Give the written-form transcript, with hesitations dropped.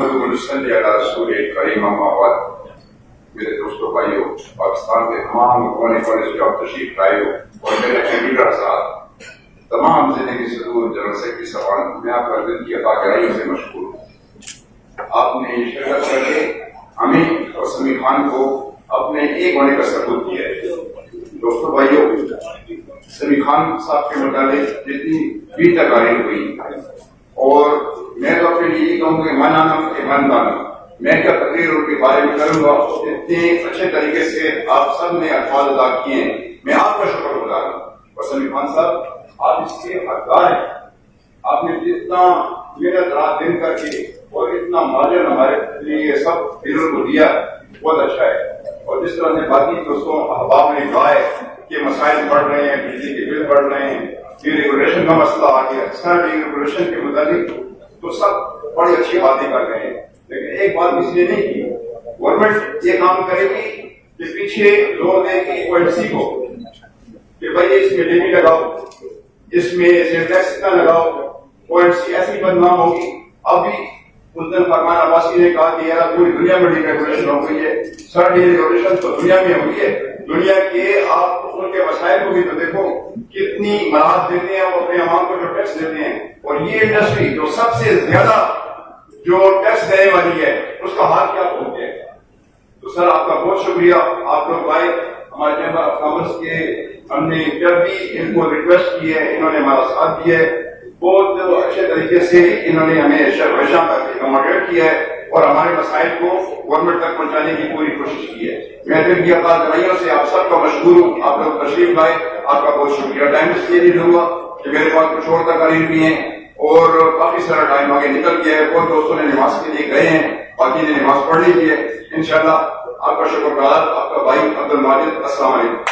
رسول کریم اما بعد، میرے دوستوں بھائیوں، پاکستان کے تمام کونے کونے سے جو آپ تشریف لائے ہو اور میرے چینڈیگڑھ صاحب، تمام زندگی صدور جنرل سیکرٹری صاحبان، میں آپ کا دل کی عطا گہرائیوں سے مشکور ہوں۔ آپ نے شرکت کر کے ہمیں اور سمیع خان کو اپنے ایک ہونے کا ثبوت دیا ہے۔ دوستوں بھائیوں، سمیع خان صاحب کے متعلق جتنی بھی تقاریر ہوئی، اور میں تو اپنے لیے یہ کہوں کہ من آنا کہ من دانا، میں کیا تقریر ان کے بارے میں کروں گا، اتنے اچھے طریقے سے آپ سب نے الفاظ ادا کیے ہیں، میں آپ کا شکر گزار ہوں۔ اور سمیع خان صاحب، آپ اس کے حقدار ہیں۔ آپ نے جتنا محنت رات دن کر کے اور اتنا ماجر ہمارے لیے سب دلوں کو دیا، بہت اچھا ہے۔ اور جس طرح سے باقی دوستوں احباب نے کہا ہے کہ مسائل بڑھ رہے ہیں، بجلی کے بل بڑھ رہے ہیں، ڈی ریگولیشن کا مسئلہ آ گیا، اس طرح ڈی ریگولیشن کے متعلق تو سب بڑی اچھی باتیں کر رہے ہیں، لیکن ایک بات اس لیے نہیں کی، گورنمنٹ یہ کام کرے گی کہ پیچھے زور دے گی OMC کو کہ بھائی اس میں لیوی لگاؤ، اس میں ٹیکس اتنا لگاؤ، OMC ایسی بدنام ہوگی۔ اب بھی اس دن فرمان عباسی نے کہا کہ یار پوری دنیا میں ڈی ریگولیشن ہو گئی ہے، سر ڈی ریگولیشن تو دنیا میں ہوئی ہے، دنیا کے آپ ان کے وسائل کو بھی تو دیکھو کتنی مراحت دیتے ہیں، وہ اپنے عوام کو جو ٹیکس دیتے ہیں، اور یہ انڈسٹری جو سب سے زیادہ جو ٹیکس دینے والی ہے اس کا حال کیا ہو گیا ہے۔ تو سر آپ کا بہت شکریہ، آپ لوگ آئے ہمارے چیمبر آف کامرس کے، ہم نے جب بھی ان کو ریکویسٹ کی ہے انہوں نے ہمارا ساتھ دیا ہے، بہت اچھے طریقے سے انہوں نے ہمیں شرمشاں کر کے اکوموڈیٹ کیا ہے اور ہمارے مسائل کو گورنمنٹ تک پہنچانے کی پوری کوشش کی ہے۔ میں دل کی عطا گہرائیوں سے آپ سب کا مشکور ہوں، آپ لوگ تشریف لائے، آپ کا بہت شکریہ۔ ٹائم اس لیے نہیں دوں گا کہ میرے پاس کچھ اور تقاریر بھی ہیں اور کافی سارا ٹائم آگے نکل گیا ہے، بہت دوستوں نے نماز کے لیے گئے ہیں، باقی نے نماز پڑھ لی ہے۔ انشاءاللہ آپ کا شکر گزار، آپ کا بھائی عبد الماجد۔ السلام علیکم۔